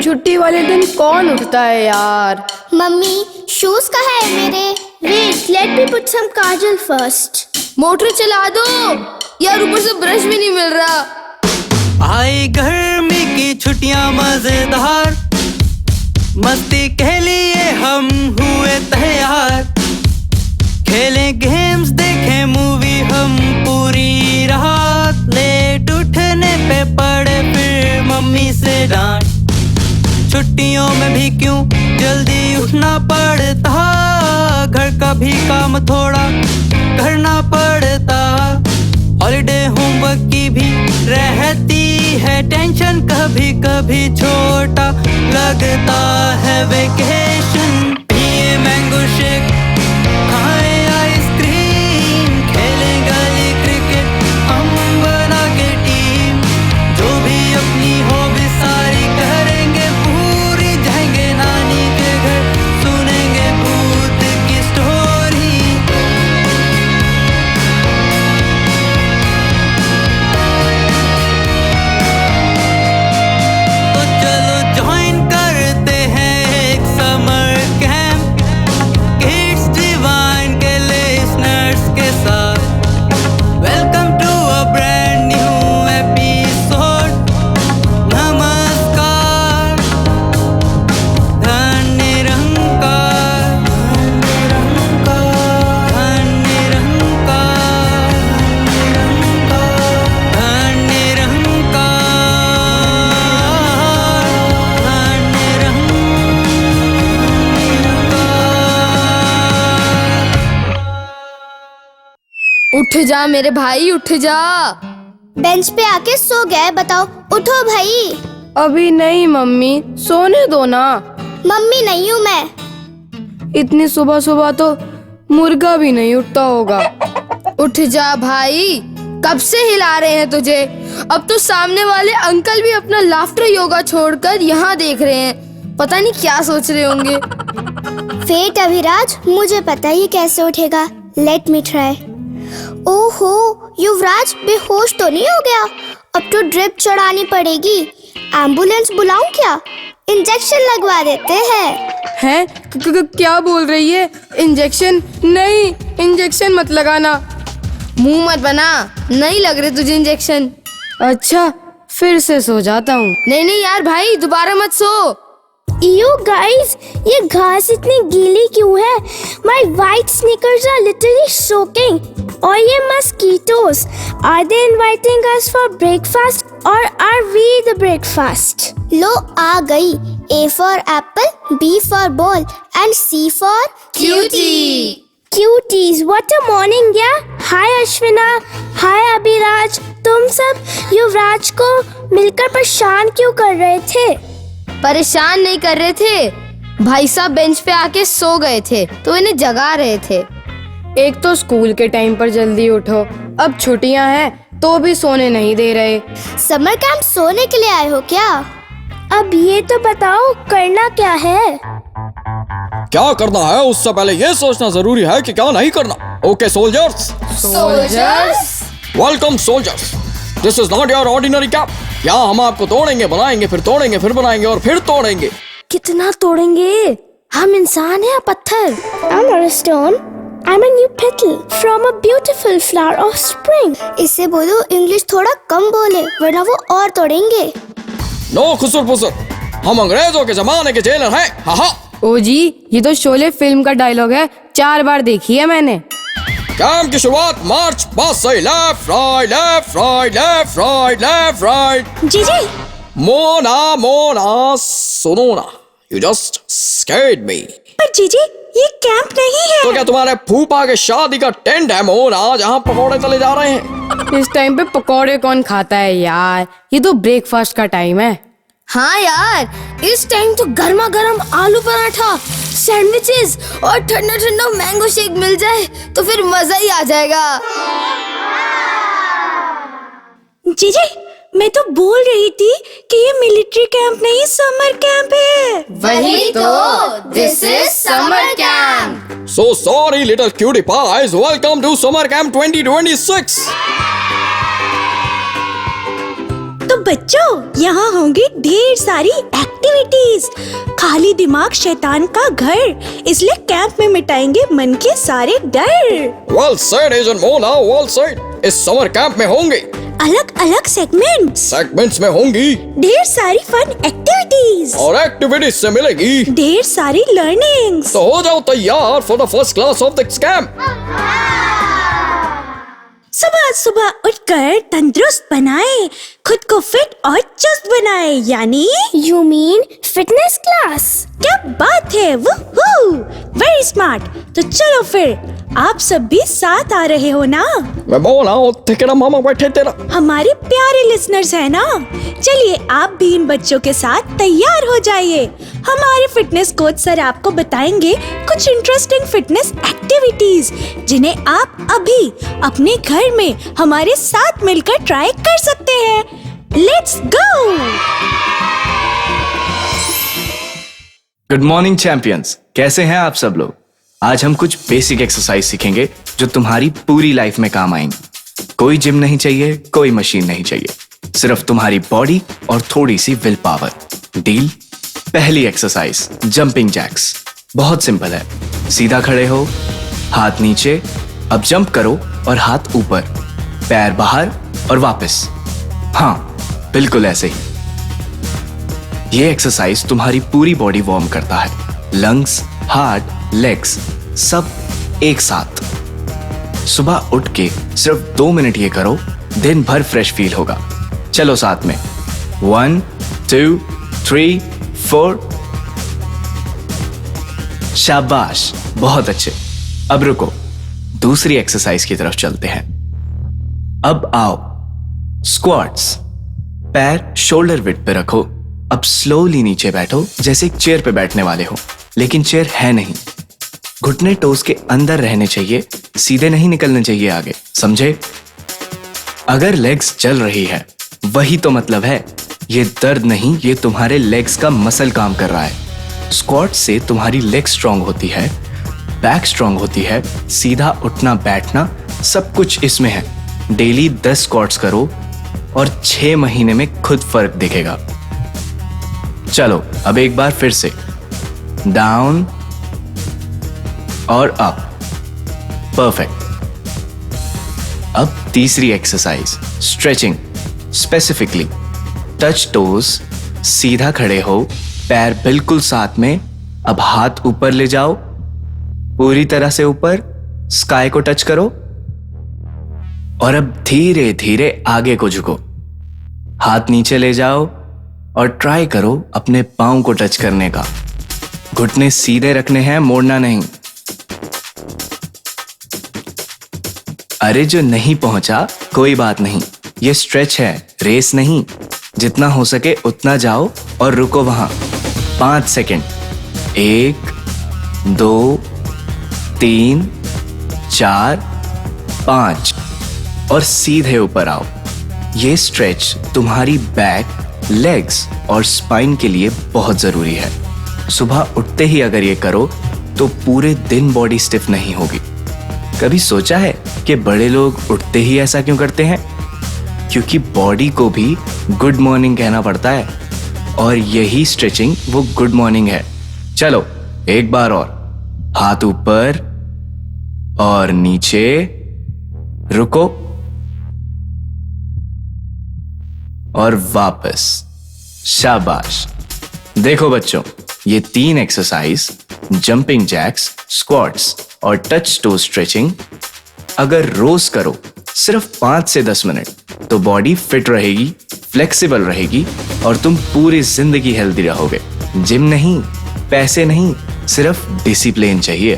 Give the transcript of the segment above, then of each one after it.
छुट्टी वाले दिन कौन उठता है यार। मम्मी शूज कहाँ है मेरे? Wait, let me put some kajal first. Motor चला दो यार, ऊपर से ब्रश भी नहीं मिल रहा। आई गर्मी की छुट्टियां मजेदार, मस्ती के लिए हम हुए तैयार। खेलें गेम्स, देखें मूवी हम पूरी रात। लेट उठने पे पड़े फिर मम्मी से डांट। छुट्टियों में भी क्यों जल्दी उठना पड़ता, घर का भी काम थोड़ा करना पड़ता। हॉलिडे होमवर्क की भी रहती है टेंशन, कभी कभी छोटा लगता है वेकेशन। पिए मैंगो शेक, खाएं आइसक्रीम, खेलें गली क्रिकेट हम बना के टीम। जो भी अपनी हॉबी सारी करेंगे पूरी, जाएंगे नानी के घर, सुनेंगे भूत की स्टोरी। तो चलो ज्वाइन करते हैं एक समर कैंप, किड्स डिवाइन के लिसनर्स के साथ। Welcome to a brand new episode. नमस्कार, धन निरंकार, धन निरंकार, धन निरंकार, धन निरंकार। उठ जा मेरे भाई, उठ जा। बेंच पे आके सो गया है, बताओ उठो भाई। अभी नहीं मम्मी, सोने दो ना। मम्मी नहीं हूँ मैं। इतनी सुबह सुबह तो मुर्गा भी नहीं उठता होगा। उठ जा भाई, कब से हिला रहे हैं तुझे। अब तो सामने वाले अंकल भी अपना लाफ्टर योगा छोड़कर यहाँ देख रहे हैं, पता नहीं क्या सोच रहे होंगे। वेट अभिराज, मुझे पता ही कैसे उठेगा। Let me try. ओहो युवराज, बेहोश तो नहीं हो गया? अब तो ड्रिप चढ़ानी पड़ेगी। एम्बुलेंस बुलाऊं क्या? इंजेक्शन लगवा देते हैं। हैं? क्या बोल रही है? इंजेक्शन? नहीं, इंजेक्शन मत लगाना। मुंह मत बना, नहीं लग रहे तुझे इंजेक्शन। अच्छा, फिर से सो जाता हूँ। नहीं नहीं यार भाई, दोबारा मत सो। You guys, ये घास इतनी गीली क्यों है? My white sneakers are literally soaking. और ये mosquitoes, are they inviting us for breakfast or are we the breakfast? लो आ गई। A for apple, B for ball and C for Cutie. Cuties, what a morning yeah? Hi अश्विना, hi Abhiraj. तुम सब युवराज को मिलकर परेशान क्यों कर रहे थे? परेशान नहीं कर रहे थे, भाई साहब बेंच पे आके सो गए थे तो इन्हें जगा रहे थे। एक तो स्कूल के टाइम पर जल्दी उठो, अब छुट्टियां हैं तो भी सोने नहीं दे रहे। समर कैंप सोने के लिए आए हो क्या? अब ये तो बताओ करना क्या है? क्या करना है उससे पहले ये सोचना जरूरी है कि क्या नहीं करना। Okay soldiers, soldiers, welcome soldiers. This is not your ordinary camp. यहाँ हम आपको तोड़ेंगे, बनाएंगे, फिर तोड़ेंगे, फिर बनाएंगे और फिर तोड़ेंगे। कितना तोड़ेंगे? हम इंसान हैं या पत्थर? I'm not a stone. I'm a new petal from a beautiful flower of spring. इससे बोलो इंग्लिश थोड़ा कम बोले, वरना वो और तोड़ेंगे। नो खुसुर फुसुर, हम अंग्रेजों के जमाने के जेलर हैं। हा। ओ जी, ये तो शोले फिल्म का डायलॉग है, 4 बार देखी है मैंने। कैंप की शुरुआत मार्च पास से left right left right left right left right. जी मोना मोना सुनो ना, यू जस्ट स्कैर्ड मी। पर जीजी ये कैंप नहीं है। तो क्या तुम्हारे फूफा के शादी का टेंट है मोना, जहाँ पकौड़े चले जा रहे हैं? इस टाइम पे पकौड़े कौन खाता है यार, ये तो ब्रेकफास्ट का टाइम है। हाँ यार, इस टाइम तो गर्मा गर्म आलू पराठा, सैंडविचेस और ठंडा ठंडा मैंगो शेक मिल जाए तो फिर मजा ही आ जाएगा। जीजी मैं तो बोल रही थी कि ये मिलिट्री कैंप नहीं समर कैंप है। वही तो, this is summer camp. So sorry little cutie pies, welcome to summer camp 2026. तो बच्चों यहाँ होंगी ढेर सारी एक्टिविटी एक्टिविटीज। खाली दिमाग शैतान का घर, इसलिए कैंप में मिटाएंगे मन के सारे डर। Well said agent Mona, well said. इस समर कैंप में होंगे अलग अलग सेगमेंट्स में होंगी ढेर सारी फन एक्टिविटीज और एक्टिविटीज से मिलेगी ढेर सारी लर्निंग्स। तो हो जाओ तैयार for the first class of this camp. सुबह सुबह उठकर तंदुरुस्त बनाए, खुद को फिट और चुस्त बनाए, यानी You mean fitness class? क्या बात है, वूहू, वेरी स्मार्ट। तो चलो फिर, आप सब भी साथ आ रहे हो ना? मैं मोना तेरा मामा बैठे तेरा। हमारे प्यारे लिसनर्स है ना? चलिए आप भी इन बच्चों के साथ तैयार हो जाइए। हमारे फिटनेस कोच सर आपको बताएंगे कुछ इंटरेस्टिंग फिटनेस एक्टिविटीज, जिन्हें आप अभी अपने घर में हमारे साथ मिलकर ट्राई कर सकते हैं। Let's go. Good morning champions, कैसे हैं आप सब लोग? आज हम कुछ बेसिक एक्सरसाइज सीखेंगे जो तुम्हारी पूरी लाइफ में काम आएंगी। कोई जिम नहीं चाहिए, कोई मशीन नहीं चाहिए, सिर्फ तुम्हारी बॉडी और थोड़ी सी विल पावर। डील? पहली एक्सरसाइज जंपिंग जैक्स। बहुत सिंपल है। सीधा खड़े हो, हाथ नीचे, अब जंप करो और हाथ ऊपर, पैर बाहर और वापस। हाँ, बिल्कुल ऐसे ही। ये एक्सरसाइज तुम्हारी पूरी बॉडी वार्म करता है, लंग्स, हार्ट, लेग्स सब एक साथ। सुबह उठ के सिर्फ 2 मिनट ये करो, दिन भर फ्रेश फील होगा। चलो साथ में, 1 2 3 4। शाबाश, बहुत अच्छे। अब रुको, दूसरी एक्सरसाइज की तरफ चलते हैं। अब आओ, स्क्वाट्स। पैर शोल्डर विड्थ पे रखो। अब स्लोली नीचे बैठो, जैसे एक चेयर पे बैठने वाले हो, लेकिन चेयर है नहीं। घुटने टोस के अंदर रहने चाहिए, सीधे नहीं निकलने चाहिए आगे, समझे? अगर लेग्स चल रही है, वही तो मतलब है। ये दर्द नहीं, ये तुम्हारे लेग्स का मसल काम कर रहा है। स्क्वाट से तुम्हारी लेग स्ट्रांग होती है, बैक स्ट्रांग होती है, सीधा उठना बैठना सब कुछ इसमें है। डेली 10 स्क्वाट्स करो और 6 महीने में खुद फर्क दिखेगा। चलो अब एक बार फिर से, डाउन और अप। परफेक्ट। अब तीसरी exercise stretching. Specifically touch toes. सीधा खड़े हो, पैर बिल्कुल साथ में। अब हाथ ऊपर ले जाओ, पूरी तरह से ऊपर, स्काई को टच करो और अब धीरे धीरे आगे को झुको। हाथ नीचे ले जाओ और ट्राई करो अपने पांव को टच करने का। घुटने सीधे रखने हैं, मोड़ना नहीं। अरे जो नहीं पहुंचा कोई बात नहीं, ये स्ट्रेच है, रेस नहीं। जितना हो सके उतना जाओ और रुको वहां 5 सेकेंड। 1 2 3 4 5 और सीधे ऊपर आओ। ये स्ट्रेच तुम्हारी बैक, लेग्स और स्पाइन के लिए बहुत जरूरी है। सुबह उठते ही अगर ये करो तो पूरे दिन बॉडी स्टिफ नहीं होगी। कभी सोचा है कि बड़े लोग उठते ही ऐसा क्यों करते हैं? क्योंकि बॉडी को भी गुड मॉर्निंग कहना पड़ता है, और यही स्ट्रेचिंग वो गुड मॉर्निंग है। चलो एक बार और, हाथ ऊपर और नीचे, रुको और वापस। शाबाश। देखो बच्चों, ये 3 एक्सरसाइज जंपिंग जैक्स, स्क्वाट्स और टच टो स्ट्रेचिंग अगर रोज करो सिर्फ 5 से 10 मिनट, तो बॉडी फिट रहेगी, फ्लेक्सिबल रहेगी और तुम पूरी जिंदगी हेल्दी रहोगे। जिम नहीं, पैसे नहीं, सिर्फ डिसिप्लिन चाहिए।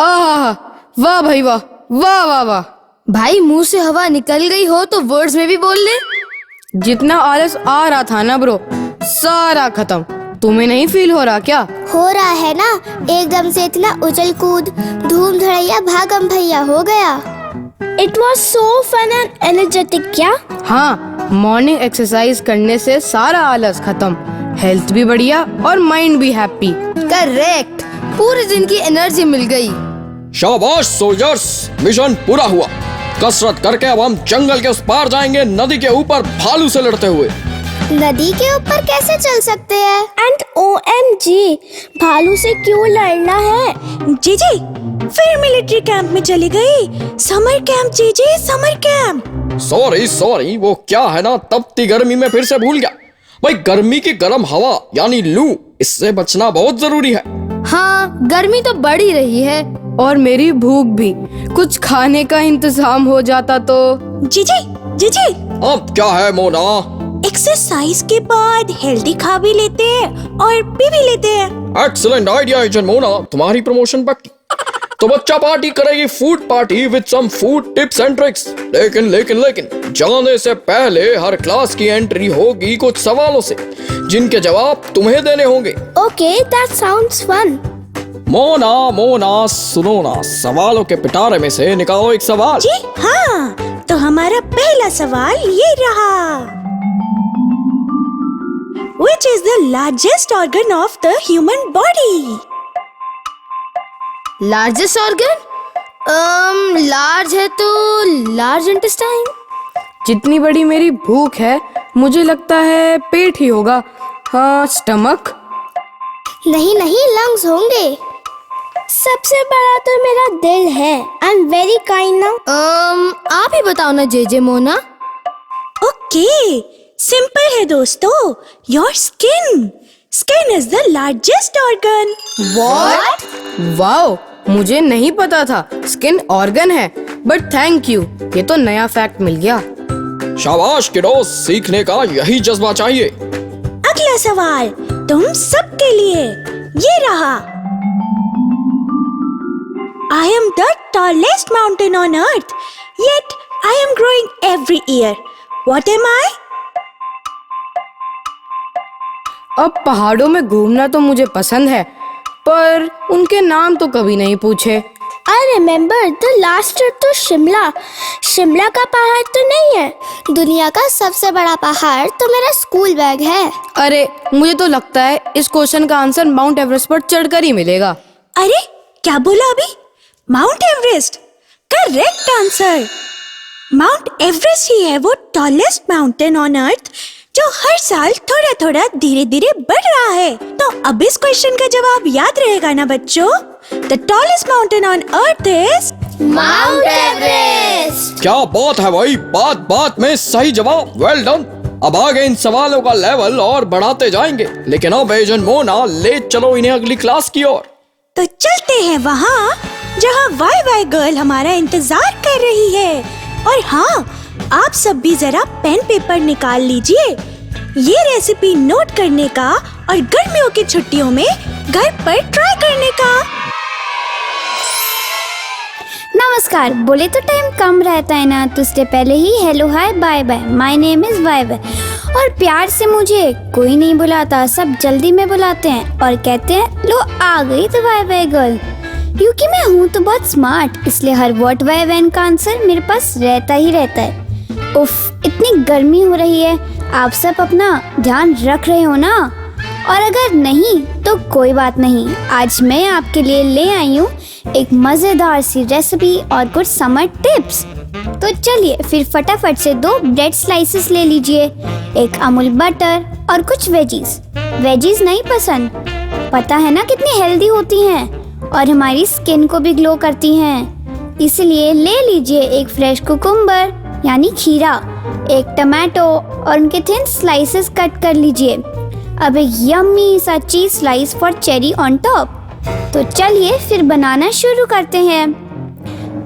आह, वाह भाई वाह, वाह वाह वाह। भाई मुंह से हवा निकल गई हो तो वर्ड्स में भी बोल ले। जितना आलस आ रहा था ना ब्रो, सारा खत्म। तुम्हें नहीं फील हो रहा क्या? हो रहा है ना, एकदम से इतना उछल कूद, धूम धड़ैया भागम भैया हो गया। It was so fun and energetic, क्या? हाँ, मॉर्निंग एक्सरसाइज करने से सारा आलस खत्म, हेल्थ भी बढ़िया और माइंड भी हैप्पी। करेक्ट, पूरे दिन की एनर्जी मिल गई। शाबाश सोल्जर्स, मिशन पूरा हुआ। कसरत करके अब हम जंगल के उस पार जाएंगे, नदी के ऊपर भालू से लड़ते हुए। नदी के ऊपर कैसे चल सकते हैं? एंड OMG, भालू से क्यों लड़ना है? जीजी फिर मिलिट्री कैंप में चली गई। समर कैंप जीजी, समर कैंप। सॉरी, वो क्या है ना, तपती गर्मी में फिर से भूल गया। भाई गर्मी की गर्म हवा यानी लू, इससे बचना बहुत जरूरी है। हाँ, गर्मी तो बढ़ ही रही है। और मेरी भूख भी। कुछ खाने का इंतजाम हो जाता तो। जीजी अब क्या है मोना? एक्सरसाइज के बाद हेल्दी खा भी लेते हैं और पी भी लेते हैं। एक्सीलेंट आइडिया एजेंट मोना, तुम्हारी प्रमोशन पक्की। तो बच्चा पार्टी करेगी food party with some food tips and tricks. लेकिन जाने से पहले हर क्लास की एंट्री होगी कुछ सवालों से, जिनके जवाब तुम्हें देने होंगे। Okay, that sounds fun. Mona सुनो ना, सवालों के पिटारे में से निकालो एक सवाल। जी हाँ, तो हमारा पहला सवाल ये रहा। Which is the largest organ of the human body? Largest organ? Large है तो लार्ज इंटेस्टाइन। जितनी बड़ी मेरी भूख है, मुझे लगता है पेट ही होगा। हाँ, स्टमक। नहीं, लंग्स होंगे। सबसे बड़ा तो मेरा दिल है। I am very kind now. आप ही बताओ ना जे मोना। ओके, सिंपल है दोस्तों। Your skin is the largest organ. What? Wow, मुझे नहीं पता था स्किन ऑर्गन है, बट थैंक यू, ये तो नया फैक्ट मिल गया। शाबाश किडो, सीखने का यही जज्बा चाहिए। अगला सवाल तुम सबके लिए ये रहा। I am the tallest mountain on earth, yet I am growing every year. What am I? अब पहाड़ों में घूमना तो मुझे पसंद है, पर उनके नाम तो कभी नहीं पूछे। I remember the last trip to Shimla. Shimla का पहाड़ तो नहीं है। दुनिया का सबसे बड़ा पहाड़ तो मेरा स्कूल बैग है। अरे, मुझे तो लगता है इस क्वेश्चन का आंसर माउंट एवरेस्ट पर चढ़कर ही मिलेगा। अरे क्या बोला अभी? Mount Everest correct answer. Mount Everest ही है वो टॉलेस्ट माउंटेन ऑन अर्थ, जो हर साल थोड़ा धीरे धीरे बढ़ रहा है। तो अब इस क्वेश्चन का जवाब याद रहेगा ना बच्चों? The tallest mountain on earth is mount Everest. क्या बात है भाई, बात में सही जवाब। Well done. अब आगे इन सवालों का लेवल और बढ़ाते जाएंगे, लेकिन अब एजेंट मोना ले चलो इन्हें अगली क्लास की ओर। तो चलते हैं वहाँ जहाँ वाई गर्ल हमारा इंतजार कर रही है। और हाँ, आप सब भी जरा पेन पेपर निकाल लीजिए, ये रेसिपी नोट करने का और गर्मियों की छुट्टियों में घर पर ट्राई करने का। नमस्कार। बोले तो टाइम कम रहता है ना, तो उससे पहले ही hello hi bye bye, my name is Y. और प्यार से मुझे कोई नहीं बुलाता, सब जल्दी में बुलाते हैं और कहते हैं लो आ गई तो वाई गर्ल। क्योंकि मैं हूँ तो बहुत स्मार्ट, इसलिए हर व्हाट वाई व्हेन का आंसर मेरे पास रहता ही रहता है। उफ, इतनी गर्मी हो रही है, आप सब अपना ध्यान रख रहे हो ना? और अगर नहीं तो कोई बात नहीं, आज मैं आपके लिए ले आई हूँ एक मज़ेदार सी रेसिपी और कुछ समर टिप्स। तो चलिए फिर फटाफट से 2 ब्रेड स्लाइसेस ले लीजिए, एक अमूल बटर और कुछ वेजीज। वेजीज नहीं पसंद? पता है ना कितनी हेल्दी होती हैं और हमारी स्किन को भी ग्लो करती हैं। इसलिए ले लीजिए एक फ्रेश कुकुम्बर यानी खीरा, एक टमाटो और उनके थिन स्लाइसेस कट कर लीजिए। अब एक यम्मी सा cheese slice for cherry on top. तो चलिए फिर बनाना शुरू करते हैं।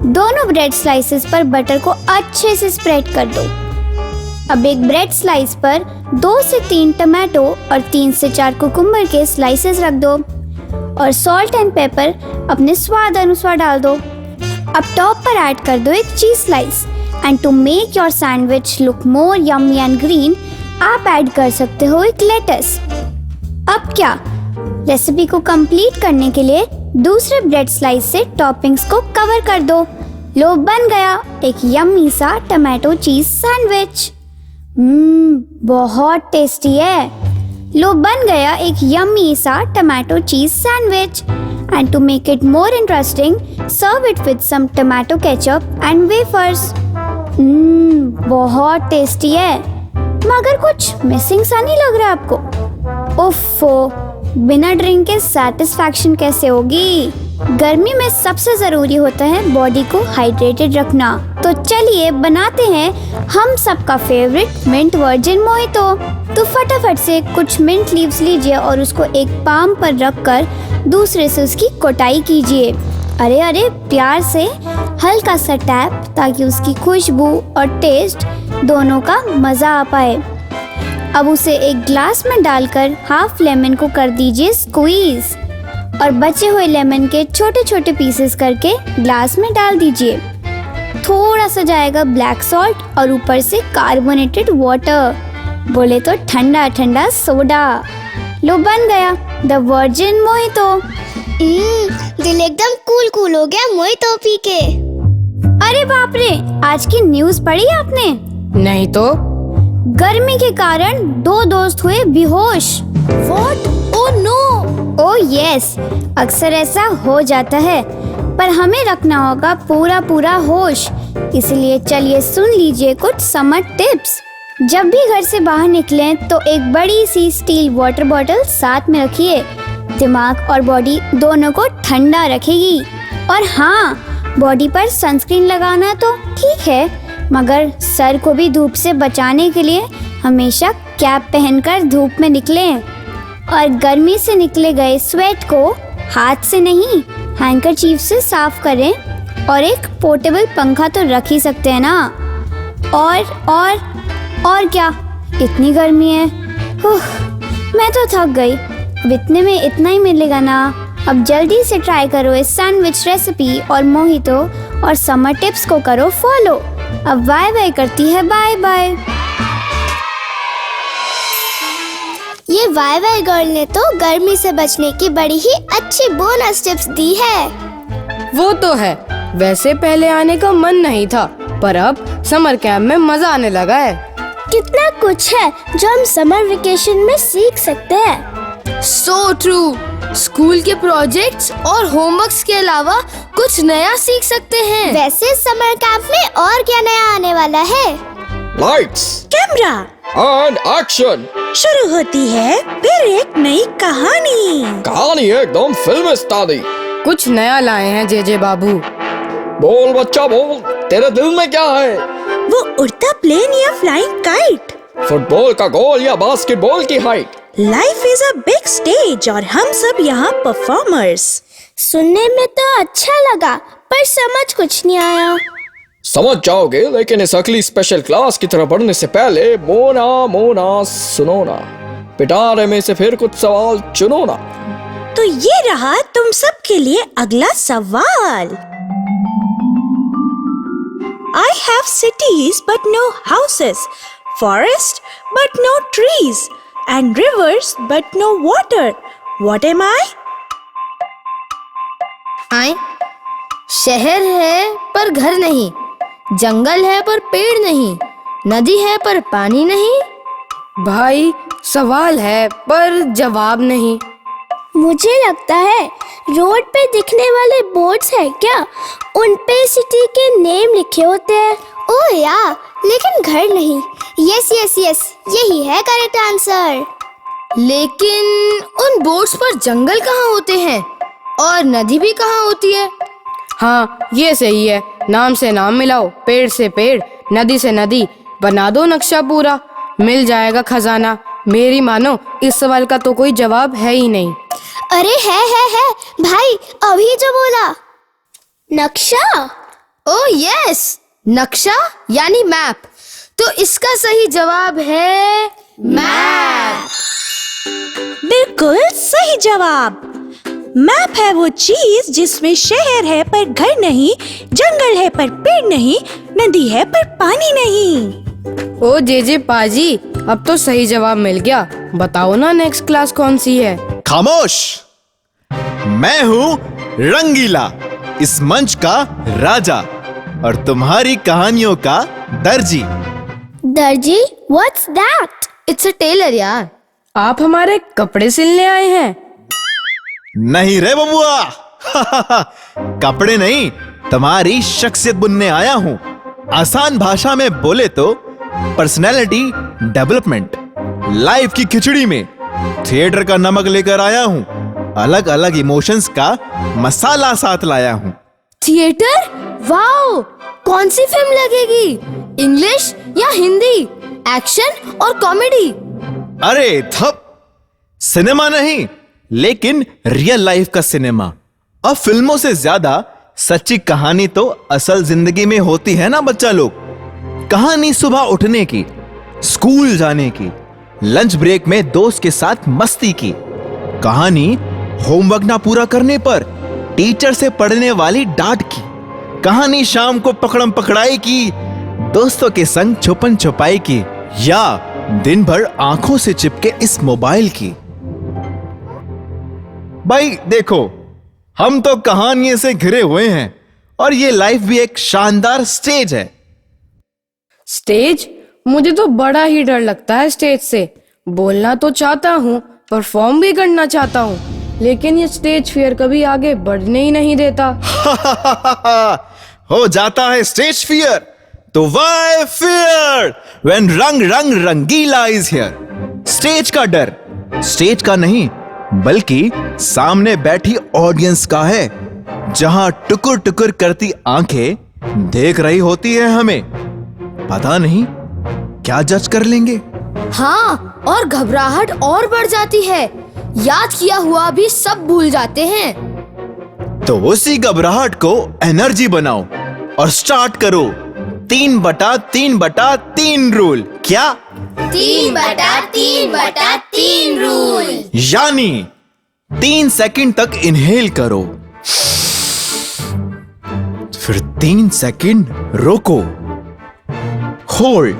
दोनों ब्रेड स्लाइसेस पर बटर को अच्छे से स्प्रेड कर दो। अब एक ब्रेड स्लाइस पर 2 से 3 टमाटो और 3 से 4 कुकुम्बर के स्लाइसेस रख दो और सॉल्ट एंड पेपर अपने स्वाद अनुसार डाल दो। अब टॉप पर ऐड कर दो एक cheese slice and to make your sandwich look more yummy and green, आप ऐड कर सकते हो एक लेटस। अब क्या, रेसिपी को कंप्लीट करने के लिए दूसरे ब्रेड स्लाइस से टॉपिंग्स को कवर कर दो। लो बन गया एक यम्मी सा टमाटो चीज सैंडविच। बहुत टेस्टी है। लो बन गया एक यम्मी सा tomato cheese sandwich. And to make it more interesting, serve it with some tomato ketchup and wafers. बहुत टेस्टी है। मगर कुछ मिसिंग सा नहीं लग रहा आपको? ओफो, बिना ड्रिंक के सैटिस्फैक्शन कैसे होगी? गर्मी में सबसे जरूरी होता है बॉडी को हाइड्रेटेड रखना। तो चलिए बनाते हैं हम सबका फेवरेट मिंट वर्जिन मोहितो। तो फटाफट से कुछ मिंट लीव्स लीजिए और उसको एक पाम पर रखकर दूसरे से उसकी कोटाई कीजिए। अरे अरे, प्यार से हल्का सा टैप, ताकि उसकी खुशबू और टेस्ट दोनों का मजा आ पाए। अब उसे एक ग्लास में डालकर हाफ लेमन को कर दीजिए स्क्वीज और बचे हुए लेमन के छोटे छोटे पीसेस करके ग्लास में डाल दीजिए। थोड़ा सा जाएगा ब्लैक सॉल्ट और ऊपर से कार्बोनेटेड वाटर, बोले तो ठंडा ठंडा सोडा। लो, बन गया द वर्जिन मोहितो। दिल एकदम कूल कूल हो गया मोहितो पी के। अरे बाप रे, आज की न्यूज़ पढ़ी आपने? नहीं तो। गर्मी के कारण 2 दोस्त हुए बेहोश। What? Oh no! Oh yes, अक्सर ऐसा हो जाता है, पर हमें रखना होगा पूरा होश। इसलिए चलिए सुन लीजिए कुछ समर टिप्स। जब भी घर से बाहर निकलें तो एक बड़ी सी स्टील वाटर बॉटल साथ में रखिए। दिमाग और बॉडी दोनों को ठंडा रखेगी। और हाँ, बॉडी पर सनस्क्रीन लगाना तो ठीक है, मगर सर को भी धूप से बचाने के लिए हमेशा कैप पहनकर धूप में निकलें। और गर्मी से निकले गए स्वेट को हाथ से नहीं, हैंकरचीफ से साफ करें। और एक पोर्टेबल पंखा तो रख ही सकते हैं ना। और क्या, इतनी गर्मी है, मैं तो थक गई। अब इतने में इतना ही मिलेगा ना। अब जल्दी से ट्राई करो इस सैंडविच रेसिपी और मोहितो और समर टिप्स को करो फॉलो। अब बाय बाय करती है, बाय बाय। ये वाई वाई गर्ल ने तो गर्मी से बचने की बड़ी ही अच्छी बोनस टिप्स दी है। वो तो है। वैसे पहले आने का मन नहीं था, पर अब समर कैंप में मजा आने लगा है। कितना कुछ है जो हम समर वेकेशन में सीख सकते हैं। So true. स्कूल के प्रोजेक्ट्स और होमवर्क्स के अलावा कुछ नया सीख सकते हैं। वैसे समर कैंप में और क्या नया आने वाला है? Lights, camera and action. शुरू होती है फिर एक नई कहानी। कहानी एकदम फिल्म स्टाइल। कुछ नया लाए हैं जेजे बाबू। बोल बच्चा बोल, तेरे दिल में क्या है? वो उड़ता प्लेन या फ्लाइंग काइट? फुटबॉल का गोल या बास्केटबॉल की height? Life is a big stage और हम सब यहाँ परफॉर्मर्स। सुनने में तो अच्छा लगा, पर समझ कुछ नहीं आया। समझ जाओगे, लेकिन इस अगली स्पेशल क्लास की तरफ बढ़ने से पहले मोना मोना सुनो ना, पिटारे में से फिर कुछ सवाल चुनो ना। तो ये रहा तुम सब के लिए अगला सवाल। I have cities but no houses, forest but no trees, and rivers but no water. What am I? आए, शहर है पर घर नहीं, जंगल है पर पेड़ नहीं, नदी है पर पानी नहीं। भाई, सवाल है पर जवाब नहीं। मुझे लगता है रोड पे दिखने वाले बोर्ड्स हैं क्या? उन पे सिटी के नेम लिखे होते हैं। ओह या, लेकिन घर नहीं। यस यस यस, यही है करेक्ट आंसर। लेकिन उन बोर्ड्स पर जंगल कहाँ होते हैं और नदी भी कहाँ होती है? हाँ, ये सही है। नाम से नाम मिलाओ, पेड़ से पेड़, नदी से नदी, बना दो नक्शा पूरा, मिल जाएगा खजाना। मेरी मानो, इस सवाल का तो कोई जवाब है ही नहीं। अरे है भाई, अभी जो बोला नक्शा। ओह यस, नक्शा यानी मैप। तो इसका सही जवाब है मैप। बिल्कुल सही जवाब। मैप है वो चीज जिसमें शहर है पर घर नहीं, जंगल है पर पेड़ नहीं, नदी है पर पानी नहीं। ओ जेजे पाजी, अब तो सही जवाब मिल गया। बताओ ना नेक्स्ट क्लास कौन सी है? खामोश, मैं हूँ रंगीला, इस मंच का राजा और तुम्हारी कहानियों का दर्जी। दर्जी? What's that? It's a tailor यार। आप हमारे कपड़े सिलने आए हैं? नहीं रे बबुआ, कपड़े नहीं, तुम्हारी शख्सियत बुनने आया हूँ। आसान भाषा में बोले तो पर्सनैलिटी डेवलपमेंट। लाइफ की खिचड़ी में थिएटर का नमक लेकर आया हूँ, अलग अलग इमोशंस का मसाला साथ लाया हूँ। थिएटर? वाओ! कौन सी फिल्म लगेगी? इंग्लिश या हिंदी? एक्शन और कॉमेडी? अरे थप, सिनेमा नहीं लेकिन रियल लाइफ का सिनेमा। अब फिल्मों से ज्यादा सच्ची कहानी तो असल जिंदगी में होती है ना बच्चा लोग। कहानी सुबह उठने की, स्कूल जाने की, लंच ब्रेक में दोस्त के साथ मस्ती की। कहानी होमवर्क ना पूरा करने पर टीचर से पढ़ने वाली डांट की। कहानी शाम को पकड़म पकड़ाई की, दोस्तों के संग छुपन छुपाई की, या दिन भर आंखों से चिपके इस मोबाइल की। भाई देखो, हम तो कहानियों से घिरे हुए हैं और ये लाइफ भी एक शानदार स्टेज है। स्टेज? मुझे तो बड़ा ही डर लगता है स्टेज से। बोलना तो चाहता हूँ, परफॉर्म भी करना चाहता हूँ, लेकिन ये स्टेज फियर कभी आगे बढ़ने ही नहीं देता। हो जाता है स्टेज फियर तो वाई फियर व्हेन रंग रंग रंगीला इज हियर। स्टेज का डर स्टेज का नहीं बल्कि सामने बैठी ऑडियंस का है, जहां टुकुर टुकुर करती आंखें देख रही होती है हमें। पता नहीं क्या जज कर लेंगे। हाँ, और घबराहट और बढ़ जाती है। याद किया हुआ भी सब भूल जाते हैं। तो उसी घबराहट को एनर्जी बनाओ और स्टार्ट करो 3/3/3 रूल। क्या? 3/3/3 रूल। यानी 3 सेकंड तक इनहेल करो, फिर 3 सेकंड रोको, होल्ड,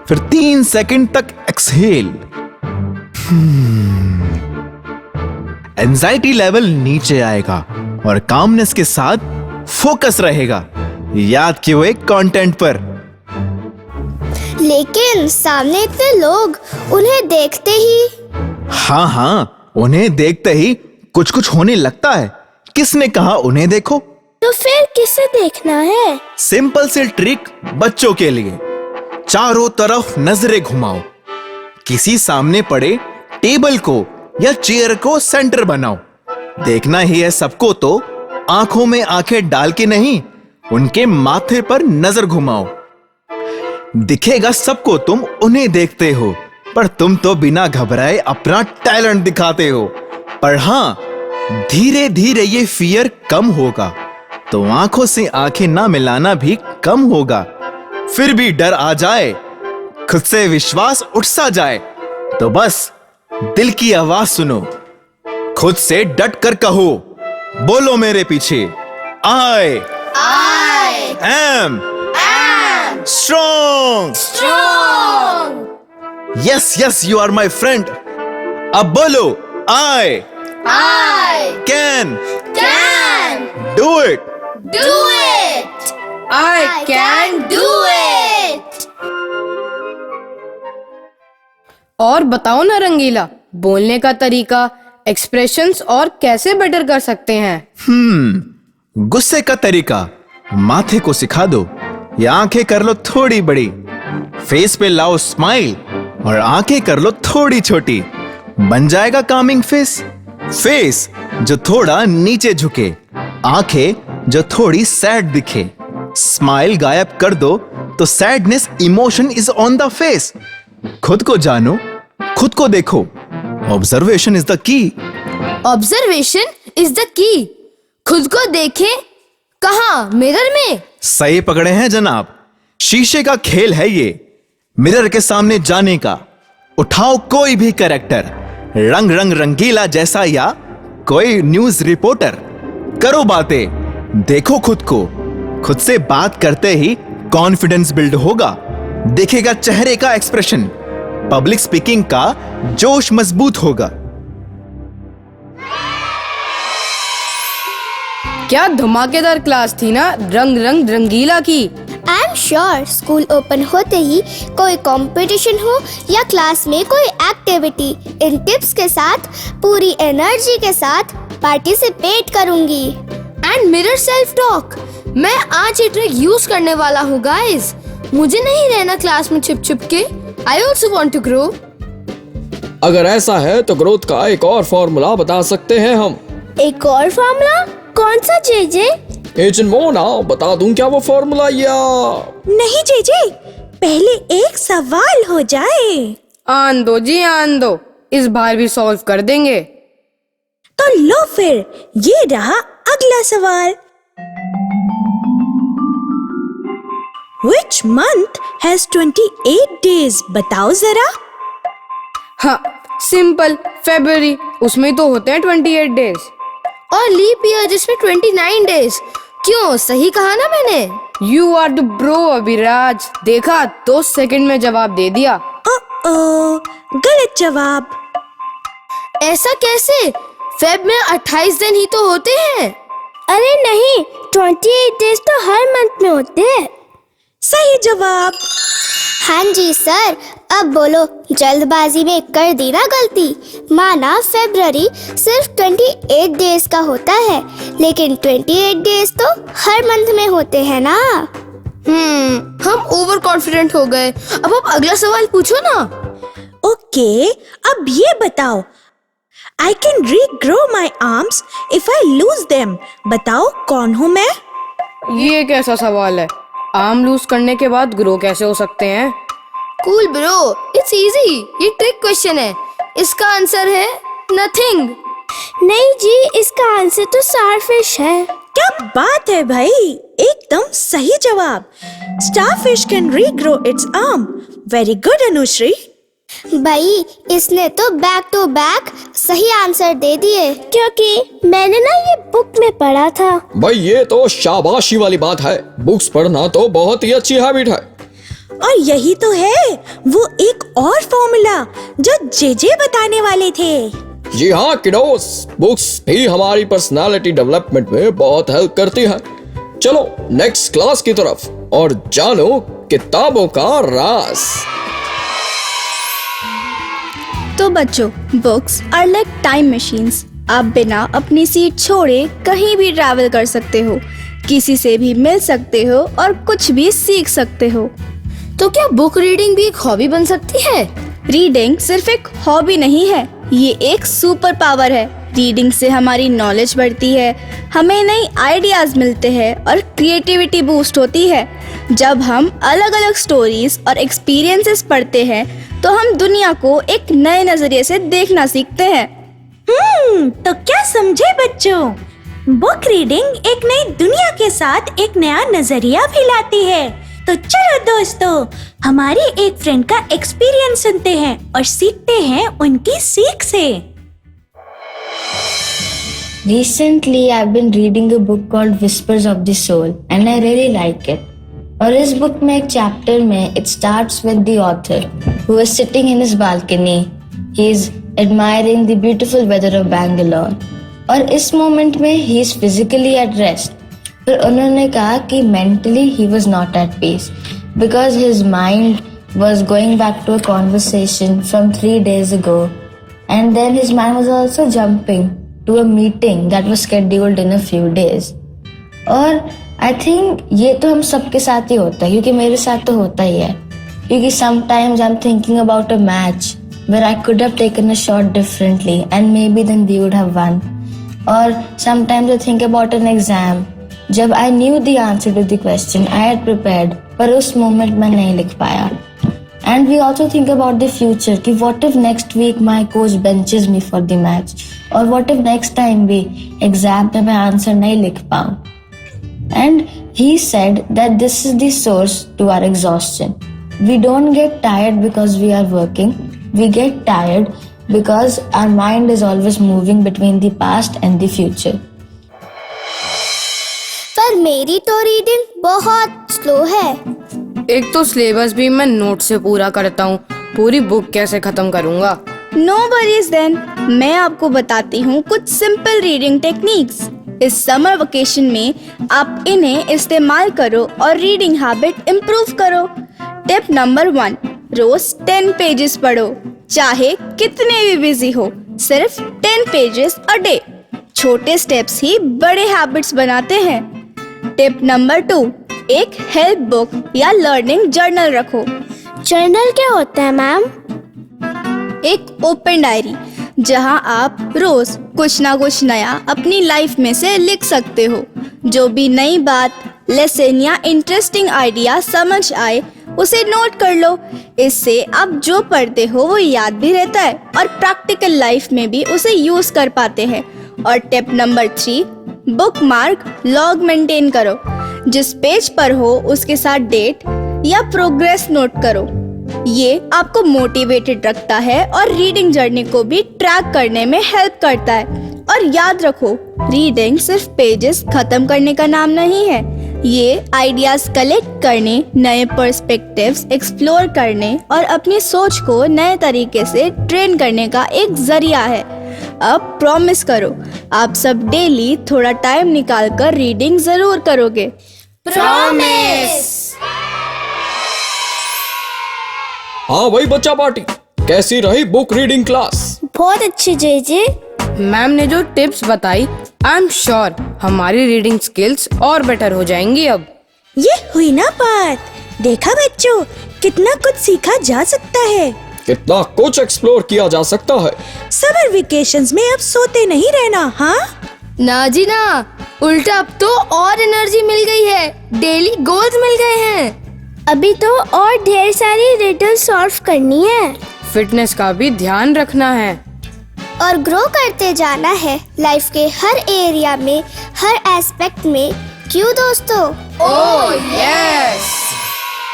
फिर 3 सेकंड तक एक्सहेल। एंजाइटी लेवल नीचे आएगा और कामनेस के साथ फोकस रहेगा याद किए हुए कंटेंट पर। लेकिन सामने इतने लोग, उन्हें देखते ही। हाँ, उन्हें देखते ही कुछ कुछ होने लगता है। किसने कहा उन्हें देखो? तो फिर किसे देखना है? सिंपल सी ट्रिक बच्चों के लिए। चारों तरफ नजरें घुमाओ, किसी सामने पड़े टेबल को या चेयर को सेंटर बनाओ। देखना ही है सबको तो आंखों में आंखें डाल के नहीं, उनके माथे पर नजर घुमाओ। दिखेगा सबको तुम उन्हें देखते हो, पर तुम तो बिना घबराए अपना टैलेंट दिखाते हो। पर हाँ, धीरे धीरे ये फियर कम होगा तो आंखों से आंखें ना मिलाना भी कम होगा। फिर भी डर आ जाए, खुद से विश्वास उठ सा जाए, तो बस दिल की आवाज सुनो, खुद से डट कर कहो, बोलो मेरे पीछे, I am strong. Yes, you are my friend. अब बोलो, I can do it. I can do it. और बताओ ना रंगीला, बोलने का तरीका, एक्सप्रेशंस और कैसे बेटर कर सकते हैं? गुस्से का तरीका माथे को सिखा दो या आंखें कर लो थोड़ी बड़ी। फेस पे लाओ स्माइल और आंखें कर लो थोड़ी छोटी, बन जाएगा कामिंग फेस। फेस जो थोड़ा नीचे झुके, आंखें जो थोड़ी सैड दिखे। स्माइल गायब कर दो तो sadness emotion is on the face. खुद को जानो, खुद को देखो। Observation is the key. Observation is the key. खुद को देखें। कहाँ? मिरर में? सही पकड़े हैं जनाब। शीशे का खेल है ये, मिरर के सामने जाने का। उठाओ कोई भी कैरेक्टर, रंग रंग रंगीला जैसा या कोई न्यूज रिपोर्टर, करो बातें, देखो खुद को। खुद से बात करते ही कॉन्फिडेंस बिल्ड होगा, दिखेगा चेहरे का एक्सप्रेशन, पब्लिक स्पीकिंग का जोश मजबूत होगा। क्या धमाकेदार क्लास थी ना रंग रंग रंगीला की। I am sure school open होते ही कोई कंपटीशन हो या क्लास में कोई एक्टिविटी, इन टिप्स के साथ पूरी एनर्जी के साथ पार्टिसिपेट करूंगी। एंड मिरर सेल्फ टॉक, मैं आज ये ट्रिक यूज करने वाला हूँ गाइस। मुझे नहीं रहना क्लास में छिप छिप के। I also want to grow. अगर ऐसा है तो ग्रोथ का एक और फॉर्मूला बता सकते हैं हम। एक और फॉर्मूला? कौन सा जेजे? एजेंट मोना, बता दूं क्या वो फॉर्मूला या? नहीं जेजे, पहले एक सवाल हो जाए। आन दो जी, आन दो, इस बार भी सॉल्व कर देंगे। तो लो फिर, ये रहा अगला सवाल। Which month has 28 days? बताओ जरा। हाँ, सिंपल, फेब्रुअरी, उसमें तो होते हैं 28 डेज। और लीप ईयर जिसमें 29 डेज। क्यों, सही कहा ना मैंने? You are the bro Abhiraj. देखा, 2 सेकंड में जवाब दे दिया। ओ, गलत जवाब। ऐसा कैसे? फेब में 28 दिन ही तो होते हैं। अरे नहीं, 28 डेज तो हर मंथ में होते हैं। सही जवाब। हाँ जी सर, अब बोलो, जल्दबाजी में कर दी ना गलती। माना फरवरी सिर्फ 28 डेज का होता है, लेकिन 28 डेज तो हर मंथ में होते हैं ना। हम ओवर कॉन्फिडेंट हो गए। अब आप अगला सवाल पूछो ना। ओके, अब ये बताओ, I can regrow my arms if I lose them. बताओ कौन हूँ मैं? ये कैसा सवाल है? आर्म लूज करने के बाद ग्रो कैसे हो सकते हैं? Cool bro, it's easy. ये ट्रिक क्वेश्चन है। इसका आंसर है नथिंग। नहीं जी, इसका आंसर तो स्टारफिश है। क्या बात है भाई, एकदम सही जवाब। Starfish can regrow its arm. Very good Anushree. भाई, इसने तो बैक टू बैक सही आंसर दे दिए। क्योंकि मैंने ना ये बुक में पढ़ा था। भाई ये तो शाबाशी वाली बात है। बुक्स पढ़ना तो बहुत ही अच्छी हैबिट है। और यही तो है वो एक और फॉर्मूला जो जेजे बताने वाले थे। जी हाँ किडोस, बुक्स भी हमारी पर्सनालिटी डेवलपमेंट में बहुत हेल्प करती है। चलो नेक्स्ट क्लास की तरफ और जानो किताबों का राज। तो बच्चों, books are like time machines. आप बिना अपनी सीट छोड़े कहीं भी ट्रैवल कर सकते हो, किसी से भी मिल सकते हो और कुछ भी सीख सकते हो। तो क्या बुक रीडिंग भी एक हॉबी बन सकती है? रीडिंग सिर्फ एक हॉबी नहीं है, ये एक सुपर पावर है। रीडिंग से हमारी नॉलेज बढ़ती है, हमें नई आइडियाज मिलते हैं और क्रिएटिविटी बूस्ट होती है। जब हम अलग अलग स्टोरीज और एक्सपीरियंसेस पढ़ते हैं तो हम दुनिया को एक नए नजरिए से देखना सीखते हैं। तो क्या समझे बच्चों, बुक रीडिंग एक नई दुनिया के साथ एक नया नजरिया भी लाती है। तो चलो दोस्तों, हमारी एक फ्रेंड का एक्सपीरियंस सुनते हैं और सीखते हैं उनकी सीख से। Recently, I've been reading a book called Whispers of the Soul and I really like it. और इस बुक में एक चैप्टर में it starts with the author who is sitting in his balcony. He is admiring the beautiful weather of Bangalore. और इस moment में he is physically at rest. फिर उन्होंने कहा कि mentally he was not at peace because his mind was going back to a conversation from 3 days ago. And then his mind was also jumping to a meeting that was scheduled in a few days. और I think ये तो हम सबके साथ ही होता है, क्योंकि मेरे साथ तो होता ही है। क्योंकि sometimes I'm thinking about a match where I could have taken a shot differently and maybe then we would have won. Or sometimes I think about an exam जब I knew the answer to the question, I had prepared, पर उस moment मैं नहीं लिख पाया. And we also think about the future कि what if next week my coach benches me for the match, or what if next time भी exam में मैं answer नहीं लिख पाऊँ. And he said that this is the source to our exhaustion. We don't get tired because we are working. We get tired because our mind is always moving between the past and the future. पर मेरी तो reading बहुत slow है। एक तो syllabus भी मैं note से पूरा करता हूँ, पूरी बुक कैसे खत्म करूँगा? नो वरीज देन, मैं आपको बताती हूँ कुछ सिंपल रीडिंग टेक्निक्स। इस समर वेकेशन में आप इन्हें इस्तेमाल करो और रीडिंग हैबिट इम्प्रूव करो। टिप नंबर 1, रोज 10 पेजेस पढ़ो, चाहे कितने भी बिजी हो, सिर्फ 10 पेजेस अ डे। छोटे स्टेप्स ही बड़े हैबिट्स बनाते हैं। टिप नंबर 2, एक हेल्प बुक या लर्निंग जर्नल रखो। जर्नल क्या होता है मैम? एक ओपन डायरी जहां आप रोज कुछ ना कुछ नया अपनी लाइफ में से लिख सकते हो। जो भी नई बात, लेसन या इंटरेस्टिंग आइडिया समझ आए उसे नोट कर लो। इससे आप जो पढ़ते हो वो याद भी रहता है और प्रैक्टिकल लाइफ में भी उसे यूज कर पाते हैं। और tip number 3, bookmark log maintain करो। जिस पेज पर हो उसके साथ डेट या प्रोग्रेस नोट करो। ये आपको मोटिवेटेड रखता है और रीडिंग जर्नी को भी ट्रैक करने में हेल्प करता है। और याद रखो, रीडिंग सिर्फ पेजेस खत्म करने का नाम नहीं है। ये आइडियाज कलेक्ट करने, नए पर्सपेक्टिव्स एक्सप्लोर करने और अपनी सोच को नए तरीके से ट्रेन करने का एक जरिया है। अब प्रॉमिस करो, आप सब डेली थोड़ा टाइम निकाल कर रीडिंग जरूर करोगे। प्रॉमिस। हाँ भाई बच्चा पार्टी, कैसी रही बुक रीडिंग क्लास? बहुत अच्छी जे। मैम ने जो टिप्स बताई, आई एम श्योर हमारी रीडिंग स्किल्स और बेटर हो जाएंगी अब। ये हुई ना बात। देखा बच्चों, कितना कुछ सीखा जा सकता है, कितना कुछ एक्सप्लोर किया जा सकता है। समर वेकेशंस में अब सोते नहीं रहना। हाँ ना जी ना, उल्टा अब तो और एनर्जी मिल गई है, डेली गोल्स मिल गए हैं। अभी तो और ढेर सारी रिडल सॉल्व करनी है, फिटनेस का भी ध्यान रखना है और ग्रो करते जाना है लाइफ के हर एरिया में, हर एस्पेक्ट में। क्यों दोस्तों? Oh yes.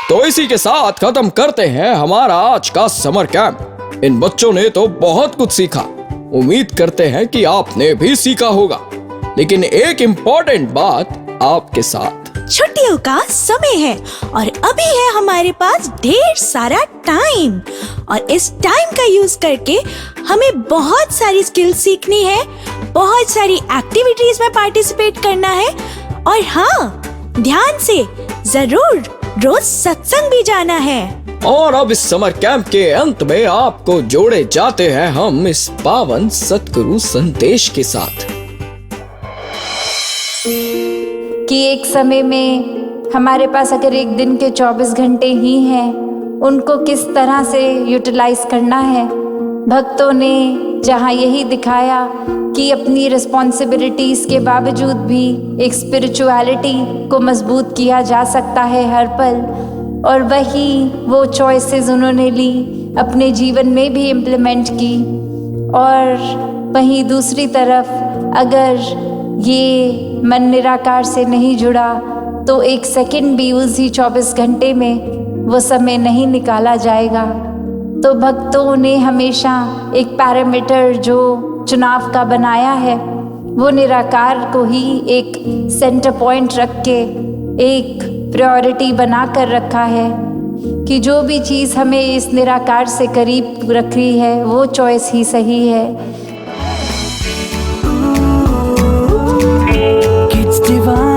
तो इसी के साथ खत्म करते हैं हमारा आज का समर कैंप। इन बच्चों ने तो बहुत कुछ सीखा, उम्मीद करते हैं कि आपने भी सीखा होगा। लेकिन एक इम्पोर्टेंट बात आपके साथ, छुट्टियों का समय है और अभी है हमारे पास ढेर सारा टाइम। और इस टाइम का यूज करके हमें बहुत सारी स्किल्स सीखनी है, बहुत सारी एक्टिविटीज में पार्टिसिपेट करना है। और हाँ, ध्यान से जरूर रोज सत्संग भी जाना है। और अब इस समर कैंप के अंत में आपको जोड़े जाते हैं हम इस पावन सतगुरु संदेश के साथ कि एक समय में हमारे पास अगर एक दिन के 24 घंटे ही हैं, उनको किस तरह से यूटिलाइज करना है। भक्तों ने जहाँ यही दिखाया कि अपनी रिस्पॉन्सिबिलिटीज़ के बावजूद भी एक स्पिरिचुअलिटी को मजबूत किया जा सकता है हर पल, और वही वो चॉइसेस उन्होंने ली, अपने जीवन में भी इम्प्लीमेंट की। और वहीं दूसरी तरफ अगर ये मन निराकार से नहीं जुड़ा तो एक सेकंड भी उसी 24 घंटे में वो समय नहीं निकाला जाएगा। तो भक्तों ने हमेशा एक पैरामीटर जो चुनाव का बनाया है, वो निराकार को ही एक सेंटर पॉइंट रख के एक प्रायोरिटी बना कर रखा है कि जो भी चीज़ हमें इस निराकार से करीब रख रही है वो चॉइस ही सही है। Kids Divine